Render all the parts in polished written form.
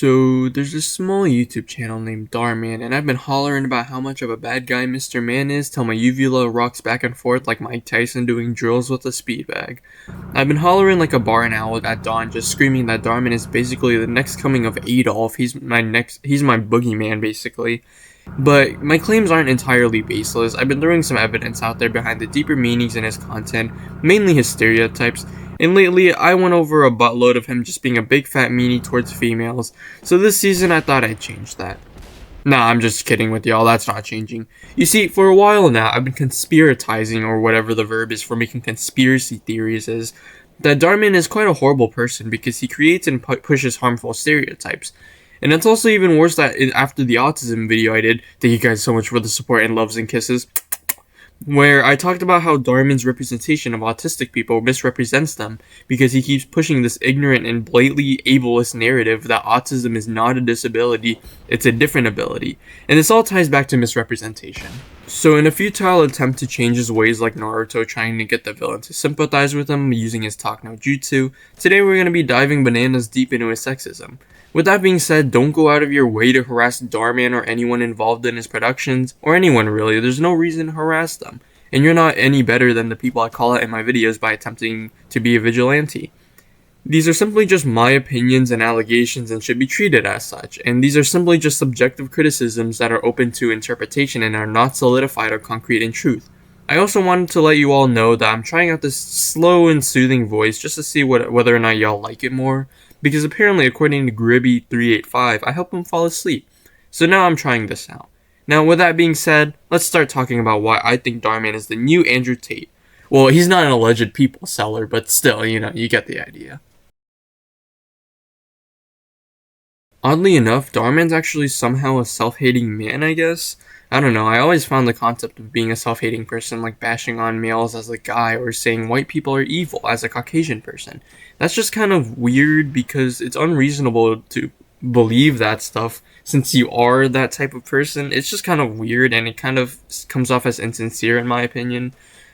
So, there's this small YouTube channel named Dhar Mann, and I've been hollering about how much of a bad guy Mr. Man is till my uvula rocks back and forth like Mike Tyson doing drills with a speed bag. I've been hollering like a barn owl at dawn, just screaming that Dhar Mann is basically the next coming of Adolf. He's my boogeyman, basically. But my claims aren't entirely baseless. I've been throwing some evidence out there behind the deeper meanings in his content, mainly his stereotypes, and lately I went over a buttload of him just being a big fat meanie towards females, so this season I thought I'd change that. Nah, I'm just kidding with y'all, that's not changing. You see, for a while now, I've been conspiratizing, or whatever the verb is for making conspiracy theories is, that Dhar Mann is quite a horrible person because he creates and pushes harmful stereotypes. And it's also even worse that after the autism video I did, thank you guys so much for the support and loves and kisses, where I talked about how Dhar Mann's representation of autistic people misrepresents them because he keeps pushing this ignorant and blatantly ableist narrative that autism is not a disability, it's a different ability. And this all ties back to misrepresentation. So in a futile attempt to change his ways like Naruto trying to get the villain to sympathize with him using his talk no jutsu, today we're going to be diving bananas deep into his sexism. With that being said, don't go out of your way to harass Dhar Mann or anyone involved in his productions, or anyone really, there's no reason to harass them. And you're not any better than the people I call out in my videos by attempting to be a vigilante. These are simply just my opinions and allegations and should be treated as such, and these are simply just subjective criticisms that are open to interpretation and are not solidified or concrete in truth. I also wanted to let you all know that I'm trying out this slow and soothing voice just to see whether or not y'all like it more, because apparently according to Gribby385, I help him fall asleep. So now I'm trying this out. Now with that being said, let's start talking about why I think Dhar Mann is the new Andrew Tate. Well, he's not an alleged people seller, but still, you get the idea. Oddly enough, Dhar Mann's actually somehow a self-hating man, I guess. I don't know, I always found the concept of being a self-hating person like bashing on males as a guy or saying white people are evil as a Caucasian person. That's just kind of weird because it's unreasonable to believe that stuff since you are that type of person. It's just kind of weird and it kind of comes off as insincere in my opinion.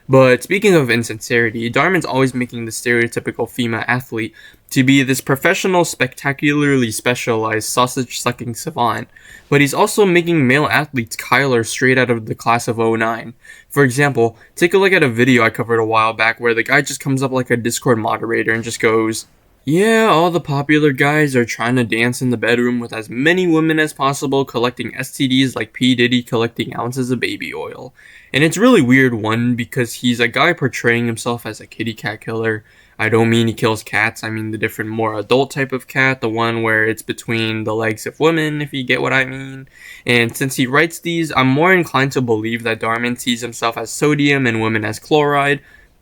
But speaking of insincerity, Dhar Mann's always making the stereotypical female athlete to be this professional, spectacularly specialized, sausage-sucking savant, but he's also making male athletes Kyler straight out of the class of '09. For example, take a look at a video I covered a while back where the guy just comes up like a Discord moderator and just goes, "Yeah, all the popular guys are trying to dance in the bedroom with as many women as possible, collecting STDs like P. Diddy collecting ounces of baby oil." And it's really weird, one, because he's a guy portraying himself as a kitty cat killer. I don't mean he kills cats, I mean the different, more adult type of cat, the one where it's between the legs of women, if you get what I mean. And since he writes these, I'm more inclined to believe that Dhar Mann sees himself as sodium and women as chloride.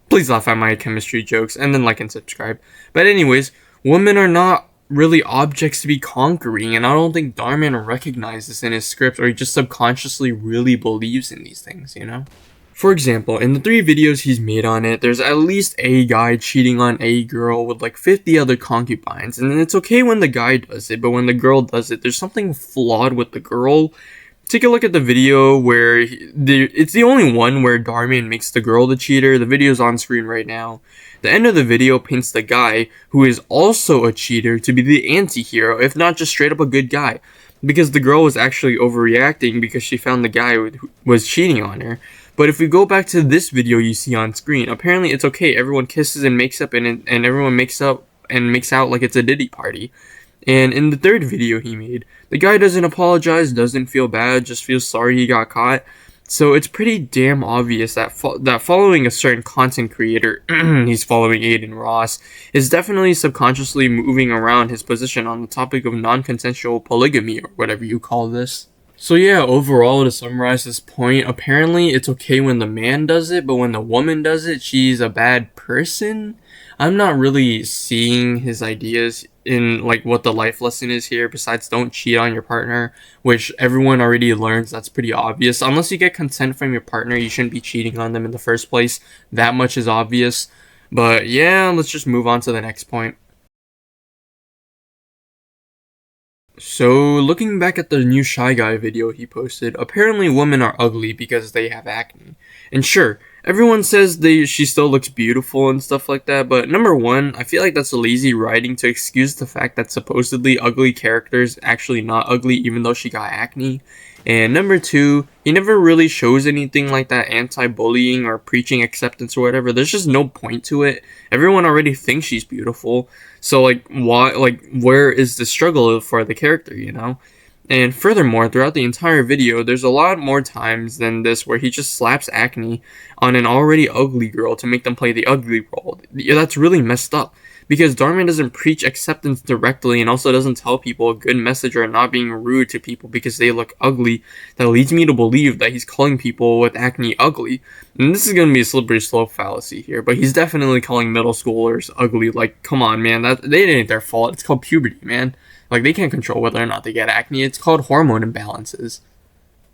Please laugh at my chemistry jokes, and then like and subscribe. But anyways, women are not really objects to be conquering, and I don't think Dhar Mann recognizes this in his script, or he just subconsciously really believes in these things, For example, in the 3 videos he's made on it, there's at least a guy cheating on a girl with like 50 other concubines, and it's okay when the guy does it, but when the girl does it, there's something flawed with the girl. Take a look at the video where it's the only one where Dhar Mann makes the girl the cheater. The video's on screen right now. The end of the video paints the guy, who is also a cheater, to be the anti-hero, if not just straight up a good guy. Because the girl was actually overreacting because she found the guy who was cheating on her. But if we go back to this video you see on screen, apparently it's okay. Everyone kisses and makes up and everyone makes up and makes out like it's a Diddy party. And in the 3rd video he made, the guy doesn't apologize, doesn't feel bad, just feels sorry he got caught. So it's pretty damn obvious that that following a certain content creator, he's following Aiden Ross, is definitely subconsciously moving around his position on the topic of non-consensual polygamy, or whatever you call this. So yeah, overall, to summarize this point, apparently it's okay when the man does it, but when the woman does it, she's a bad person? I'm not really seeing his ideas in like what the life lesson is here, besides don't cheat on your partner, which everyone already learns. That's pretty obvious. Unless you get consent from your partner, you shouldn't be cheating on them in the first place. That much is obvious. But yeah, let's just move on to the next point. So, looking back at the new Shy Guy video he posted, apparently women are ugly because they have acne. And sure, everyone says she still looks beautiful and stuff like that, but number one, I feel like that's lazy writing to excuse the fact that supposedly ugly characters actually not ugly even though she got acne. And number two, he never really shows anything like that anti-bullying or preaching acceptance or whatever. There's just no point to it. Everyone already thinks she's beautiful. So like why where is the struggle for the character, you know? And furthermore, throughout the entire video, there's a lot more times than this where he just slaps acne on an already ugly girl to make them play the ugly role. Yeah, that's really messed up. Because Dhar Mann doesn't preach acceptance directly and also doesn't tell people a good message or not being rude to people because they look ugly. That leads me to believe that he's calling people with acne ugly. And this is going to be a slippery slope fallacy here, but he's definitely calling middle schoolers ugly. Like, come on, man, that ain't their fault. It's called puberty, man. Like, they can't control whether or not they get acne. It's called hormone imbalances.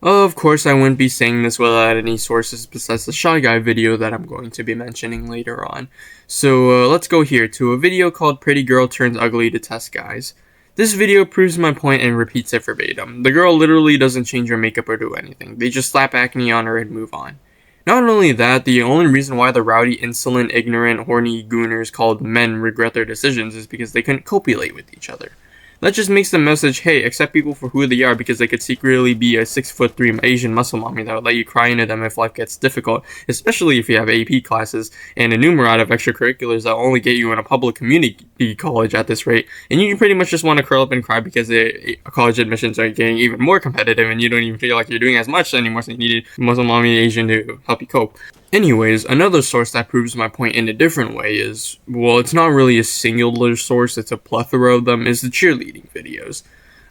Of course, I wouldn't be saying this without any sources besides the Shy Guy video that I'm going to be mentioning later on. So let's go here to a video called Pretty Girl Turns Ugly to Test Guys. This video proves my point and repeats it verbatim. The girl literally doesn't change her makeup or do anything. They just slap acne on her and move on. Not only that, the only reason why the rowdy, insolent, ignorant, horny gooners called men regret their decisions is because they couldn't copulate with each other. That just makes the message, hey, accept people for who they are because they could secretly be a 6'3" Asian muscle mommy that would let you cry into them if life gets difficult, especially if you have AP classes and a numerate of extracurriculars that only get you in a public community college at this rate, and you pretty much just want to curl up and cry because the college admissions are getting even more competitive and you don't even feel like you're doing as much anymore, so you needed muscle mommy Asian to help you cope. Anyways, another source that proves my point in a different way is, well, it's not really a singular source, it's a plethora of them, is the cheerleading videos.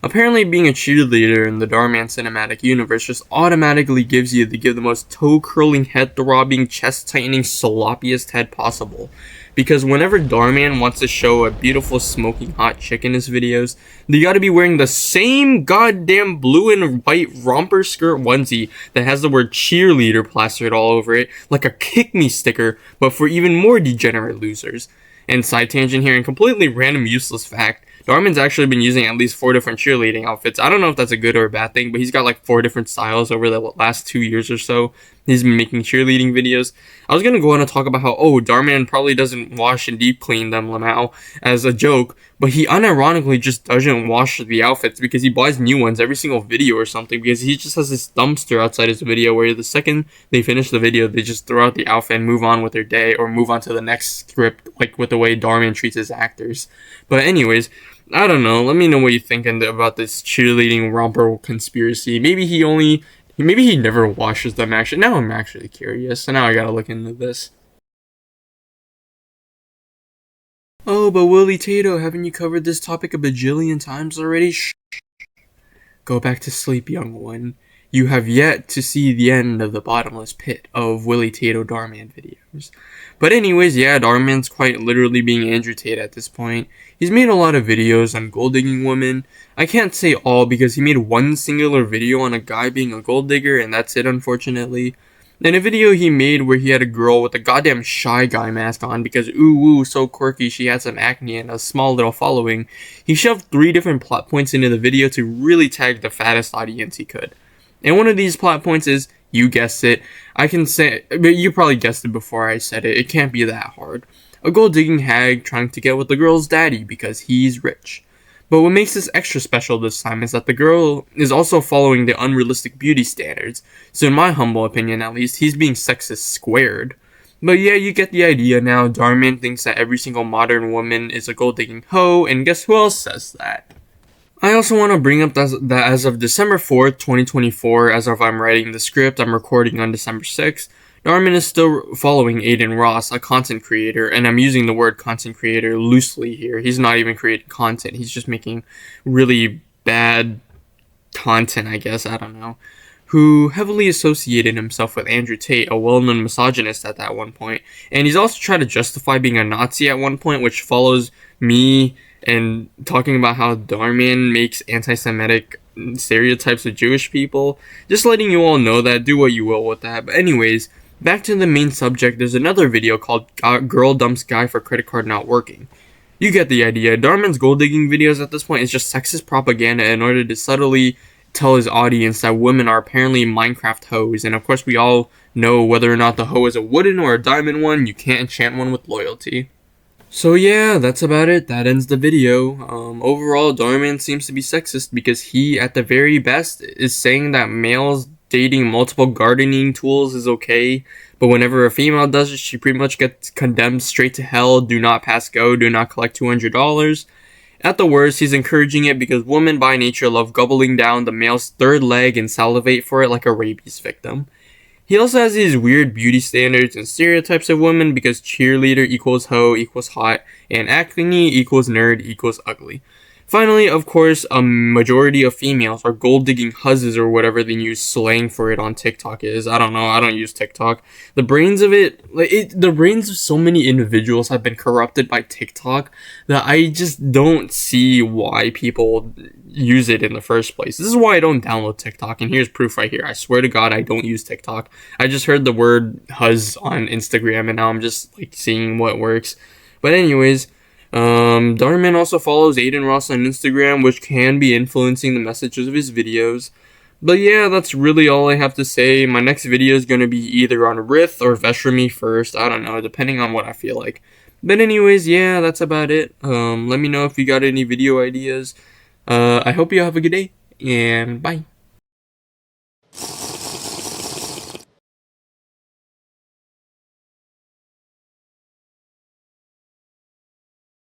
Apparently being a cheerleader in the Dhar Mann cinematic universe just automatically gives you the most toe-curling, head-throbbing, chest-tightening, sloppiest head possible. Because whenever Dhar Mann wants to show a beautiful smoking hot chick in his videos, they gotta be wearing the same goddamn blue and white romper skirt onesie that has the word cheerleader plastered all over it, like a kick me sticker, but for even more degenerate losers. And side tangent here, and completely random useless fact, Dhar Mann's actually been using at least 4 different cheerleading outfits. I don't know if that's a good or a bad thing, but he's got like 4 different styles over the last 2 years or so. He's been making cheerleading videos. I was going to go on and talk about how, Dhar Mann probably doesn't wash and deep clean them, Lamau, as a joke, but he unironically just doesn't wash the outfits because he buys new ones every single video or something, because he just has this dumpster outside his video where the second they finish the video, they just throw out the outfit and move on with their day or move on to the next script, like with the way Dhar Mann treats his actors. But anyways, I don't know. Let me know what you think about this cheerleading romper conspiracy. Maybe he never washes them, actually. Now I'm actually curious, so now I gotta look into this. Oh, but Willie Tato, haven't you covered this topic a bajillion times already? Shh. Go back to sleep, young one. You have yet to see the end of the bottomless pit of Willie Tato Dhar Mann videos. But anyways, yeah, Dhar Mann's quite literally being Andrew Tate at this point. He's made a lot of videos on gold digging women. I can't say all because he made one singular video on a guy being a gold digger, and that's it, unfortunately. And a video he made where he had a girl with a goddamn Shy Guy mask on because ooh, so quirky, she had some acne and a small little following. He shoved 3 different plot points into the video to really tag the fattest audience he could. And one of these plot points is, you guessed it, I can say, but you probably guessed it before I said it, it can't be that hard. A gold digging hag trying to get with the girl's daddy because he's rich. But what makes this extra special this time is that the girl is also following the unrealistic beauty standards, so in my humble opinion at least, he's being sexist squared. But yeah, you get the idea now. Dhar Mann thinks that every single modern woman is a gold digging hoe, and guess who else says that? I also want to bring up that as of December 4th, 2024, as of I'm writing the script, I'm recording on December 6th, Dhar Mann is still following Aiden Ross, a content creator, and I'm using the word content creator loosely here. He's not even creating content, he's just making really bad content, I guess, I don't know, who heavily associated himself with Andrew Tate, a well-known misogynist at that one point, and he's also tried to justify being a Nazi at one point, which follows me and talking about how Dhar Mann makes anti-Semitic stereotypes of Jewish people. Just letting you all know that, do what you will with that. But anyways, back to the main subject, there's another video called Girl Dumps Guy for Credit Card Not Working. You get the idea. Dhar Mann's gold digging videos at this point is just sexist propaganda in order to subtly tell his audience that women are apparently Minecraft hoes. And of course, we all know whether or not the hoe is a wooden or a diamond one, you can't enchant one with loyalty. So yeah, that's about it. That ends the video. Overall, Dhar Mann seems to be sexist because he, at the very best, is saying that males dating multiple gardening tools is okay, but whenever a female does it, she pretty much gets condemned straight to hell. Do not pass go. Do not collect $200. At the worst, he's encouraging it because women by nature love gobbling down the male's third leg and salivate for it like a rabies victim. He also has these weird beauty standards and stereotypes of women because cheerleader equals hoe equals hot and acne equals nerd equals ugly. Finally, of course, a majority of females are gold digging huzzes or whatever the new slang for it on TikTok is. I don't know. I don't use TikTok. The brains of the brains of so many individuals have been corrupted by TikTok that I just don't see why people use it in the first place. This is why I don't download TikTok, and here's proof right here. I swear to God, I don't use TikTok. I just heard the word huzz on Instagram, and now I'm just like seeing what works. But anyways. Dhar Mann also follows Aiden Ross on Instagram, which can be influencing the messages of his videos. But yeah, that's really all I have to say. My next video is going to be either on Rith or Veshrami first. I don't know, depending on what I feel like. But anyways, yeah, that's about it. Let me know if you got any video ideas. I hope you have a good day, and bye.